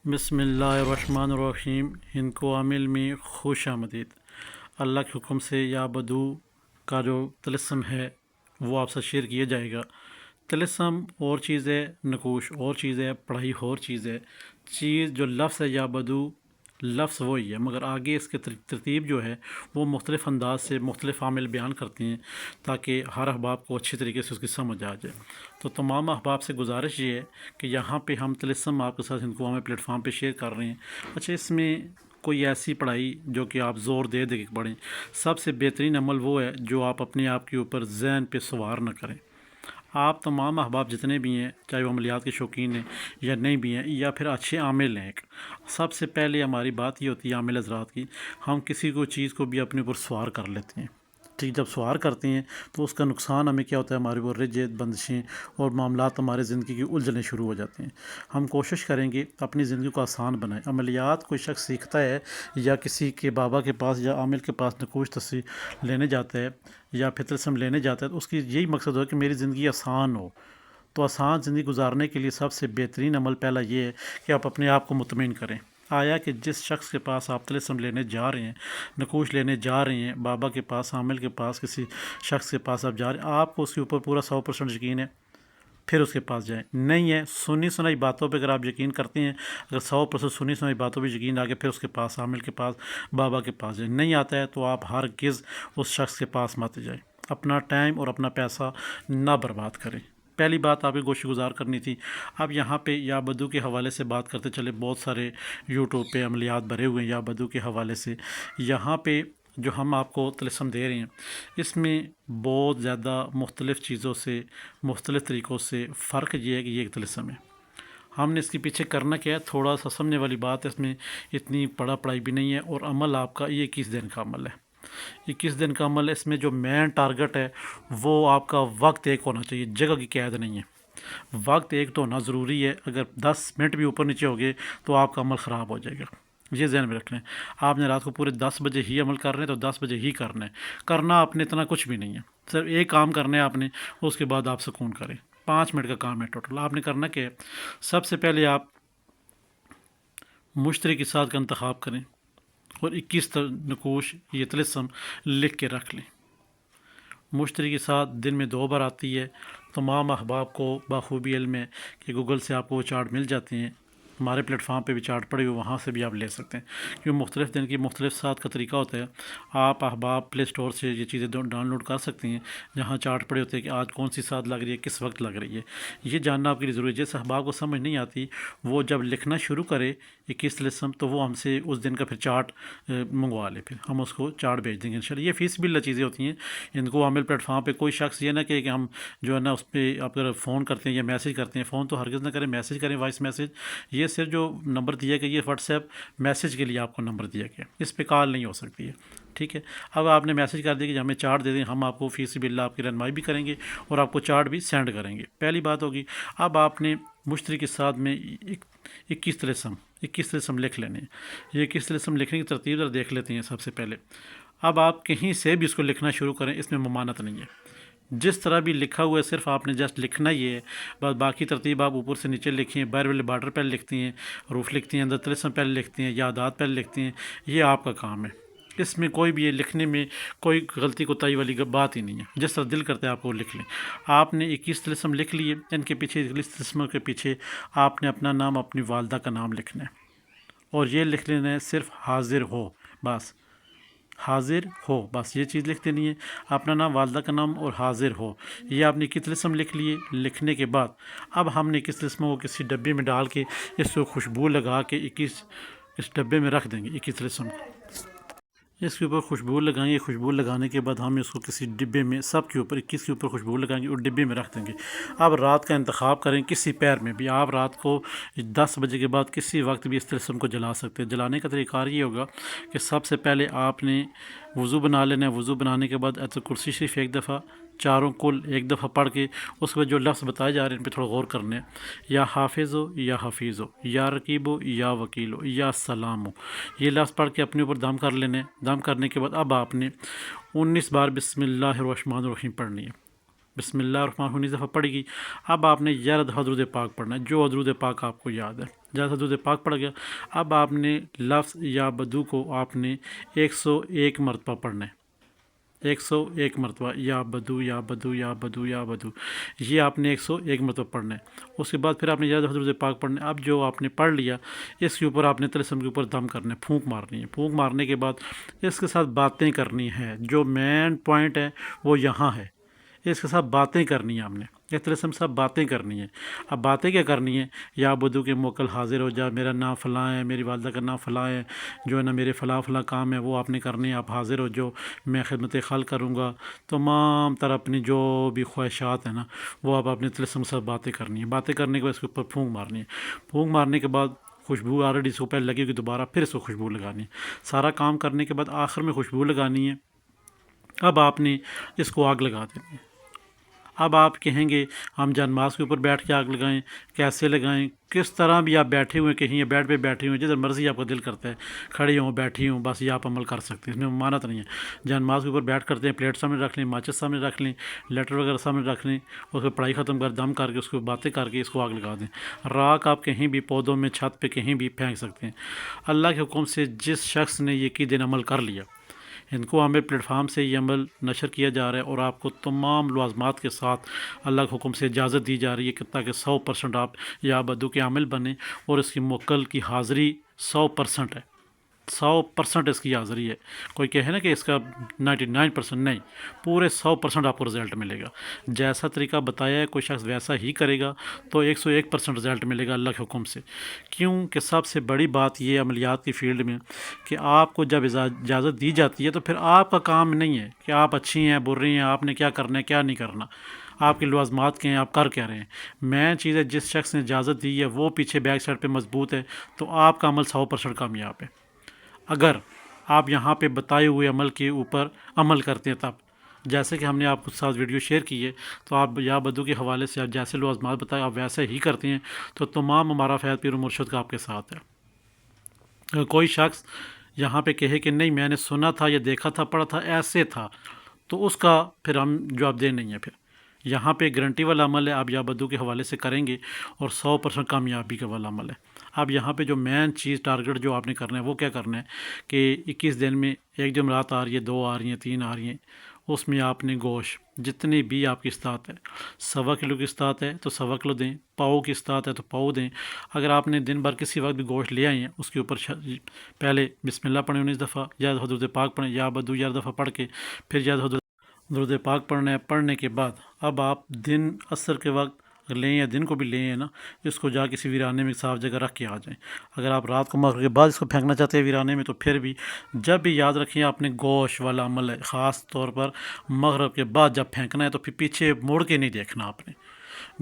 بسم اللہ الرحمن الرحیم. ہند کو عامل میں خوش آمدید. اللہ کے حکم سے یا بدو کا جو طلسم ہے وہ آپ سے شیئر کیا جائے گا. طلسم اور چیز ہے، نقوش اور چیز ہے، پڑھائی اور چیز ہے. چیز جو لفظ ہے یا بدو، لفظ وہی ہے، مگر آگے اس کے ترتیب جو ہے وہ مختلف انداز سے مختلف عامل بیان کرتے ہیں تاکہ ہر احباب کو اچھی طریقے سے اس کی سمجھ آ جائے. تو تمام احباب سے گزارش یہ ہے کہ یہاں پہ ہم طلسم آپ کے ساتھ ہند کو عوامی پلیٹ فارم پہ شیئر کر رہے ہیں. اچھا، اس میں کوئی ایسی پڑھائی جو کہ آپ زور دے دے کے پڑھیں. سب سے بہترین عمل وہ ہے جو آپ اپنے آپ کے اوپر ذہن پہ سوار نہ کریں. آپ تمام احباب جتنے بھی ہیں، چاہے وہ عملیات کے شوقین ہیں یا نہیں بھی ہیں یا پھر اچھے عامل ہیں، سب سے پہلے ہماری بات یہ ہوتی ہے عامل حضرات کی، ہم کسی کو چیز کو بھی اپنے اوپر سوار کر لیتے ہیں. ٹھیک، جب سوار کرتے ہیں تو اس کا نقصان ہمیں کیا ہوتا ہے، ہمارے اوپر رجت بندشیں اور معاملات ہمارے زندگی کی الجھنے شروع ہو جاتے ہیں. ہم کوشش کریں گے اپنی زندگی کو آسان بنائیں. عملیات کوئی شخص سیکھتا ہے یا کسی کے بابا کے پاس یا عامل کے پاس نقوش تصویر لینے جاتا ہے یا پھر طلسم لینے جاتا ہے تو اس کی یہی مقصد ہو کہ میری زندگی آسان ہو. تو آسان زندگی گزارنے کے لیے سب سے بہترین عمل پہلا یہ ہے کہ آپ اپنے آپ کو مطمئن کریں. آیا کہ جس شخص کے پاس آپ طلسم لینے جا رہے ہیں، نقوش لینے جا رہے ہیں، بابا کے پاس، عامل کے پاس، کسی شخص کے پاس آپ جا رہے ہیں، آپ کو اس کے اوپر پورا 100% یقین ہے، پھر اس کے پاس جائیں. نہیں ہے، سنی سنائی باتوں پہ اگر آپ یقین کرتے ہیں، اگر 100% سنی سنائی باتوں پہ یقین آ کے پھر اس کے پاس، عامل کے پاس، بابا کے پاس جائیں. نہیں آتا ہے تو آپ ہرگز اس شخص کے پاس مت جائیں. اپنا ٹائم اور اپنا پیسہ نہ برباد کریں. پہلی بات آپ کی گوش گزار کرنی تھی. اب یہاں پہ یا بدو کے حوالے سے بات کرتے چلے، بہت سارے یوٹیوب پہ عملیات بھرے ہوئے ہیں یا بدو کے حوالے سے. یہاں پہ جو ہم آپ کو طلسم دے رہے ہیں اس میں بہت زیادہ مختلف چیزوں سے، مختلف طریقوں سے فرق یہ ہے کہ یہ ایک طلسم ہے. ہم نے اس کے پیچھے کرنا کیا ہے، تھوڑا سا سمجھنے والی بات ہے. اس میں اتنی پڑھائی بھی نہیں ہے اور عمل آپ کا یہ 21 دن کا عمل ہے. 21 دن کا عمل ہے. اس میں جو مین ٹارگٹ ہے وہ آپ کا وقت ایک ہونا چاہیے، جگہ کی قید نہیں ہے. وقت ایک تو ہونا ضروری ہے. اگر 10 منٹ بھی اوپر نیچے ہو گئے تو آپ کا عمل خراب ہو جائے گا. یہ ذہن میں رکھ لیں. آپ نے رات کو پورے 10 بجے ہی عمل کر رہے ہیں تو 10 بجے ہی کرنا ہے. کرنا آپ نے اتنا کچھ بھی نہیں ہے، صرف ایک کام کرنا ہے آپ نے، اس کے بعد آپ سکون کریں. 5 منٹ کا کام ہے ٹوٹل. آپ نے کرنا کہ سب سے پہلے آپ مشتری کے ساتھ کا انتخاب کریں اور 21 نقوش یہ طلسم لکھ کے رکھ لیں. مشتری کے ساتھ دن میں 2 بار آتی ہے. تمام احباب کو بخوبی علم ہے کہ گوگل سے آپ کو وہ چارٹ مل جاتے ہیں. ہمارے پلیٹ فارم پہ بھی چارٹ پڑے ہوئے، وہاں سے بھی آپ لے سکتے ہیں کیونکہ مختلف دن کی مختلف ساتھ کا طریقہ ہوتا ہے. آپ احباب پلے اسٹور سے یہ چیزیں ڈاؤن لوڈ کر سکتے ہیں جہاں چارٹ پڑے ہوتے ہیں کہ آج کون سی ساتھ لگ رہی ہے، کس وقت لگ رہی ہے. یہ جاننا آپ کے لیے ضروری ہے. جس احباب کو سمجھ نہیں آتی وہ جب لکھنا شروع کرے 21 طلسم تو وہ ہم سے اس دن کا پھر چارٹ منگوا لے، پھر ہم اس کو چارٹ بھیج دیں گے انشاءاللہ. یہ فیس باللہ چیزیں ہوتی ہیں. ان کو عامل پلیٹ فارم پہ کوئی شخص یہ نہ کہ ہم جو ہے نا اس پہ آپ اگر فون کرتے ہیں یا میسج کرتے ہیں، فون تو ہرگز نہ کریں، میسج کریں، وائس میسج. یہ صرف جو نمبر دیا کہ یہ واٹس ایپ میسج کے لیے آپ کو نمبر دیا گیا، اس پہ کال نہیں ہو سکتی ہے. ٹھیک ہے. اب آپ نے میسج کر دیا کہ ہمیں چارٹ دے دیں، ہم آپ کو فیس باللہ آپ کی رہنمائی بھی کریں گے اور آپ کو چارٹ بھی سینڈ کریں گے. پہلی بات ہوگی. اب آپ نے مشتری کے ساتھ میں 21 طلسم لکھ لینے ہیں. یہ 21 طلسم لکھنے کی ترتیب ذرا دیکھ لیتے ہیں. سب سے پہلے اب آپ کہیں سے بھی اس کو لکھنا شروع کریں، اس میں ممانعت نہیں ہے. جس طرح بھی لکھا ہوا ہے صرف آپ نے جسٹ لکھنا ہی ہے بس. باقی ترتیب آپ اوپر سے نیچے لکھیں، بیر والے بارڈر پہلے لکھتے ہیں، حروف لکھتے ہیں، اندر طلسم پہلے لکھتے ہیں، یادات پہلے لکھتے ہیں. یہ آپ کا کام ہے. اس میں کوئی بھی یہ لکھنے میں کوئی غلطی کوتاہی والی بات ہی نہیں ہے. جس طرح دل کرتا ہے آپ کو لکھ لیں. آپ نے 21 طلسم لکھ لیے. ان کے پیچھے 21 طلسموں کے پیچھے آپ نے اپنا نام، اپنی والدہ کا نام لکھنا ہے اور یہ لکھ لینا ہے صرف حاضر ہو. بس حاضر ہو، بس یہ چیز لکھ دینی ہے. اپنا نام، والدہ کا نام اور حاضر ہو. یہ آپ نے 21 طلسم لکھ لیے. لکھنے کے بعد اب ہم نے 21 طلسموں کو کسی ڈبے میں ڈال کے اس کو خوشبو لگا کے 21 اس ڈبے میں رکھ دیں گے. 21 طلسم اس کے اوپر خوشبو لگائیں گے. خوشبو لگانے کے بعد ہم اس کو کسی ڈبے میں، سب کے اوپر 21 کے اوپر خوشبو لگائیں گے اور ڈبے میں رکھ دیں گے. اب رات کا انتخاب کریں کسی پیر میں بھی. آپ رات کو 10 بجے کے بعد کسی وقت بھی اس طلسم کو جلا سکتے ہیں. جلانے کا طریقہ کار یہ ہوگا کہ سب سے پہلے آپ نے وضو بنا لینا ہے. وضو بنانے کے بعد ایت الکرسی شریف ایک دفعہ، چاروں کل ایک دفعہ پڑھ کے اس میں جو لفظ بتائے جا رہے ہیں ان پہ تھوڑا غور کرنے ہیں. یا حافظ ہو یا حفیظ ہو، یا رقیب ہو یا وکیل ہو، یا سلام ہو. یہ لفظ پڑھ کے اپنے اوپر دم کر لینے. دم کرنے کے بعد اب آپ نے 19 بار بسم اللہ الرحمن الرحیم پڑھنی ہے. بسم اللہ الرحمن الرحیم 19 دفعہ پڑھی گئی۔ اب آپ نے یا درود پاک پڑھنا ہے، جو درود پاک آپ کو یاد ہے۔ جیسا درود پاک پڑھ گیا، اب آپ نے لفظ یا بدو کو آپ نے 101 مرتبہ پڑھنا ہے، 101 مرتبہ، یا بدو یا بدو یا بدو یا بدو، یہ آپ نے 101 مرتبہ پڑھنا ہے۔ اس کے بعد پھر آپ نے یا درود پاک پڑھنا ہے۔ اب جو آپ نے پڑھ لیا، اس کے اوپر آپ نے طلسم کے اوپر دم کرنا ہے، پھونک مارنی ہے۔ پھونک مارنے کے بعد اس کے ساتھ باتیں کرنی ہیں، جو مین پوائنٹ ہے وہ یہاں ہے، اس کے ساتھ باتیں کرنی ہیں آپ نے، اس طلسم کے ساتھ باتیں کرنی ہیں۔ اب باتیں کیا کرنی ہیں؟ یا بدو کے موکل حاضر ہو جا، میرا نام فلاں ہے، میری والدہ کا نام فلاں ہے، جو ہے نا میرے فلاں فلاں کام ہے وہ آپ نے کرنے ہیں، آپ حاضر ہو جو، میں خدمت خلق کروں گا۔ تمام طرح اپنی جو بھی خواہشات ہیں نا، وہ آپ اپنے طلسم کے ساتھ باتیں کرنی ہیں۔ باتیں کرنے کے بعد اس کے اوپر پھونک مارنی ہے۔ پھونک مارنے کے بعد خوشبو آلریڈی اس کو پہلے لگی ہوگی، دوبارہ پھر اس کو خوشبو لگانی ہے۔ سارا کام کرنے کے بعد آخر میں خوشبو لگانی ہے۔ اب آپ نے اس کو آگ لگا دینی ہے۔ اب آپ کہیں گے ہم جانماز کے اوپر بیٹھ کے آگ لگائیں، کیسے لگائیں، کس طرح بھی آپ بیٹھے ہوئے کہیں یا بیڈ پہ بیٹھے ہوئے، جدھر مرضی آپ کا دل کرتا ہے، کھڑے ہوں بیٹھی ہوں، بس یہ آپ عمل کر سکتے ہیں، اس میں ممانعت نہیں ہے۔ جانماز کے اوپر بیٹھ کرتے ہیں، پلیٹ سامنے رکھ لیں، ماچس سامنے رکھ لیں، لیٹر وغیرہ سامنے رکھ لیں، اس کو پڑھائی ختم کر دم کر کے اس کو باتیں کر کے اس کو آگ لگا دیں۔ راکھ آپ کہیں بھی پودوں میں، چھت پہ، کہیں بھی پھینک سکتے ہیں۔ اللہ کے حکم سے جس شخص نے یہ کی دن عمل کر لیا، ہندکو عامر پلیٹ فارم سے یہ عمل نشر کیا جا رہا ہے، اور آپ کو تمام لوازمات کے ساتھ اللہ کے حکم سے اجازت دی جا رہی ہے کہ تاکہ 100% آپ یا بدو کے عامل بنیں، اور اس کی موکل کی حاضری 100% ہے، 100% اس کی حاضری ہے۔ کوئی کہے نا کہ اس کا 99% نہیں، پورے 100% آپ کو رزلٹ ملے گا۔ جیسا طریقہ بتایا ہے کوئی شخص ویسا ہی کرے گا تو 101% رزلٹ ملے گا اللہ کے حکم سے۔ کیونکہ سب سے بڑی بات یہ عملیات کی فیلڈ میں کہ آپ کو جب اجازت دی جاتی ہے تو پھر آپ کا کام نہیں ہے کہ آپ اچھی ہیں برری ہیں، آپ نے کیا کرنا ہے کیا نہیں کرنا، آپ کے لوازمات کے ہیں، آپ کر کیا رہے ہیں۔ مین چیز ہے جس شخص نے اجازت دی ہے وہ پیچھے بیک سائڈ پہ مضبوط ہے، تو آپ کا عمل 100% کامیاب ہے۔ اگر آپ یہاں پہ بتائے ہوئے عمل کے اوپر عمل کرتے ہیں تب، جیسے کہ ہم نے آپ کے ساتھ ویڈیو شیئر کی ہے، تو آپ یا بدو کے حوالے سے آپ جیسے لوازمات بتائے آپ ویسے ہی کرتے ہیں، تو تمام ہمارا فیض پیر و مرشد کا آپ کے ساتھ ہے۔ اگر کوئی شخص یہاں پہ کہے کہ نہیں میں نے سنا تھا یا دیکھا تھا پڑھا تھا ایسے تھا، تو اس کا پھر ہم جواب دے نہیں ہے۔ پھر یہاں پہ گارنٹی والا عمل ہے، آپ یا بدو کے حوالے سے کریں گے اور 100% کامیابی کا والا عمل ہے۔ اب یہاں پہ جو مین چیز ٹارگٹ جو آپ نے کرنا ہے وہ کیا کرنا ہے کہ 21 دن میں ایک جمعرات آ رہی ہے، 2 آ رہی ہیں، 3 آ رہی ہیں، اس میں آپ نے گوشت جتنی بھی آپ کی استطاعت ہے، 1.25 کلو کی استطاعت ہے تو 1.25 کلو دیں، پاؤ کی استطاعت ہے تو پاؤ دیں۔ اگر آپ نے دن بھر کسی وقت بھی گوشت لے آئے ہیں، اس کے اوپر پہلے بسم اللہ پڑھیں 19 دفعہ، یا درود پاک پڑھیں، یا بدو 11 دفعہ پڑھ کے پھر یا درود پاک پڑھنا ہے۔ پڑھنے کے بعد اب آپ دن عصر کے وقت اگر لیں یا دن کو بھی لیں نا، اس کو جا کسی ویرانے میں صاف جگہ رکھ کے آ جائیں۔ اگر آپ رات کو مغرب کے بعد اس کو پھینکنا چاہتے ہیں ویرانے میں، تو پھر بھی جب بھی یاد رکھیں آپ نے گوشت والا عمل ہے، خاص طور پر مغرب کے بعد جب پھینکنا ہے تو پھر پیچھے مڑ کے نہیں دیکھنا آپ نے۔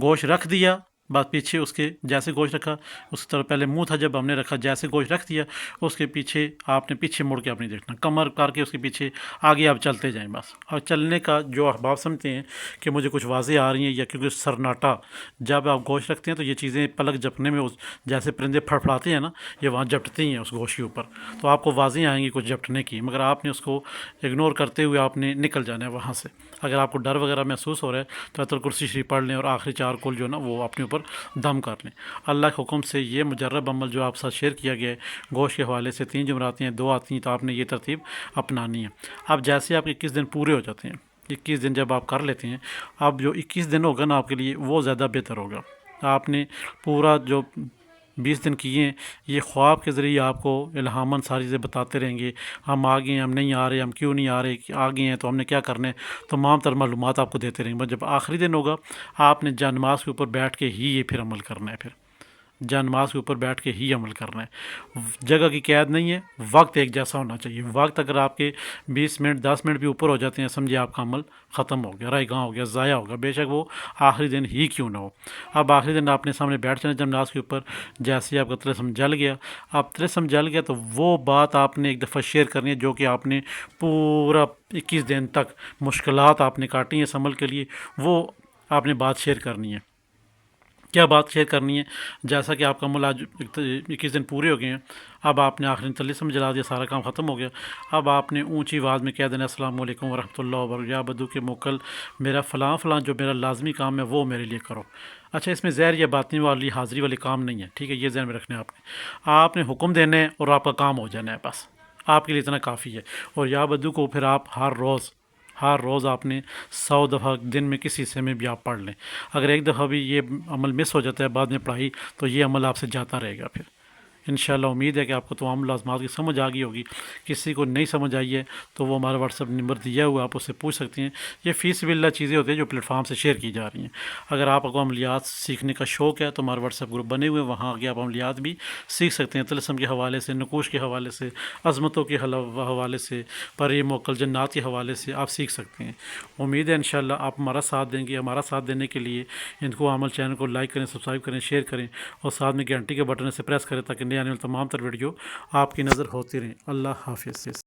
گوشت رکھ دیا، بات پیچھے اس کے جیسے گوشت رکھا اس طرح پہلے منہ تھا جب ہم نے رکھا، جیسے گوشت رکھ دیا اس کے پیچھے آپ نے پیچھے مڑ کے آپ نہیں دیکھنا، کمر کر کے اس کے پیچھے آگے آپ چلتے جائیں بس۔ اور چلنے کا جو احباب سمجھتے ہیں کہ مجھے کچھ واضح آ رہی ہیں یا کیونکہ سرناٹا جب آپ گوشت رکھتے ہیں تو یہ چیزیں پلک جھپکنے میں جیسے پرندے پھڑپھڑاتے ہیں نا، یہ وہاں جھپٹتی ہیں اس گوشت کے اوپر، تو آپ کو واضح آئیں گی کچھ جھپٹنے کی، مگر آپ نے اس کو اگنور کرتے ہوئے آپ نے نکل جانا ہے وہاں سے۔ اگر آپ کو ڈر وغیرہ محسوس ہو رہا ہے تو آیت الکرسی شریف پڑھ لیں اور آخری 4 کل جو ہے نا وہ اپنے اوپر دم کر لیں۔ اللہ کے حکم سے یہ مجرب عمل جو آپ ساتھ شیئر کیا گیا ہے گوشت کے حوالے سے، 3 جمعراتیں ہیں، 2 آتی ہیں، تو آپ نے یہ ترتیب اپنانی ہے۔ اب جیسے آپ 21 دن پورے ہو جاتے ہیں، 21 دن جب آپ کر لیتے ہیں، اب جو 21 دن ہوگا نا آپ کے لیے وہ زیادہ بہتر ہوگا۔ آپ نے پورا جو 20 دن کیے ہیں، یہ خواب کے ذریعے آپ کو الہاماً ساری چیزیں بتاتے رہیں گے، ہم آگے ہیں، ہم نہیں آ رہے، ہم کیوں نہیں آ رہے، آگے ہیں تو ہم نے کیا کرنا ہے، تمام تر معلومات آپ کو دیتے رہیں گے۔ جب آخری دن ہوگا آپ نے جانماز کے اوپر بیٹھ کے ہی یہ پھر عمل کرنا ہے، پھر جانماز کے اوپر بیٹھ کے ہی عمل کرنا ہے۔ جگہ کی قید نہیں ہے، وقت ایک جیسا ہونا چاہیے۔ وقت اگر آپ کے 20 منٹ 10 منٹ بھی اوپر ہو جاتے ہیں، سمجھے آپ کا عمل ختم ہو گیا، رائے گاں ہو گیا، ضائع ہوگا، بے شک وہ آخری دن ہی کیوں نہ ہو۔ اب آخری دن آپ نے سامنے بیٹھ جانا جانماز کے اوپر، جیسے ہی آپ کا طلسم جل گیا، اب طلسم جل گیا تو وہ بات آپ نے ایک دفعہ شیئر کرنی ہے جو کہ آپ نے پورا 21 دن تک مشکلات آپ نے کاٹی ہیں اس عمل کے لیے، وہ آپ نے بات شیئر کرنی ہے۔ کیا بات شیئر کرنی ہے؟ جیسا کہ آپ کا عمل آج 21 دن پورے ہو گئے ہیں، اب آپ نے آخری طلسم جلا دیا، سارا کام ختم ہو گیا، اب آپ نے اونچی آواز میں کہہ دینا السلام علیکم ورحمۃ اللہ وبرکاتہ، یا بدو کے موکل میرا فلاں فلاں جو میرا لازمی کام ہے وہ میرے لیے کرو۔ اچھا، اس میں زہر یا باطنی والی حاضری والی کام نہیں ہے، ٹھیک ہے، یہ ذہن میں رکھنا ہے آپ نے حکم دینے ہیں اور آپ کا کام ہو جانا ہے، بس آپ کے لیے اتنا کافی ہے۔ اور یا بدو کو پھر آپ ہر روز آپ نے 100 دفعہ دن میں کسی حصے میں بھی آپ پڑھ لیں۔ اگر ایک دفعہ بھی یہ عمل مس ہو جاتا ہے بعد میں پڑھائی، تو یہ عمل آپ سے جاتا رہے گا پھر۔ انشاءاللہ امید ہے کہ آپ کو تمام لازمات کی سمجھ آ گئی ہوگی۔ کسی کو نہیں سمجھ آئی ہے تو وہ ہمارا واٹس ایپ نمبر دیا ہوا ہے، آپ اس سے پوچھ سکتے ہیں۔ یہ فی سبیل اللہ چیزیں ہوتی ہیں جو پلیٹ فارم سے شیئر کی جا رہی ہیں۔ اگر آپ کو عملیات سیکھنے کا شوق ہے تو ہمارے واٹس ایپ گروپ بنے ہوئے ہیں، وہاں آگے آپ عملیات بھی سیکھ سکتے ہیں، طلسم کے حوالے سے، نقوش کے حوالے سے، عظمتوں کے حوالے سے، پری موکل جنات کے حوالے سے آپ سیکھ سکتے ہیں۔ امید ہے انشاءاللہ آپ ہمارا ساتھ دیں گے۔ ہمارا ساتھ دینے کے لیے ان کو عمل چینل کو لائک کریں، سبسکرائب کریں، شیئر کریں، اور ساتھ میں گھنٹی کے بٹن سے پریس کریں تاکہ نئے آنے والے تمام تر ویڈیو آپ کی نظر ہوتی رہیں۔ اللہ حافظ۔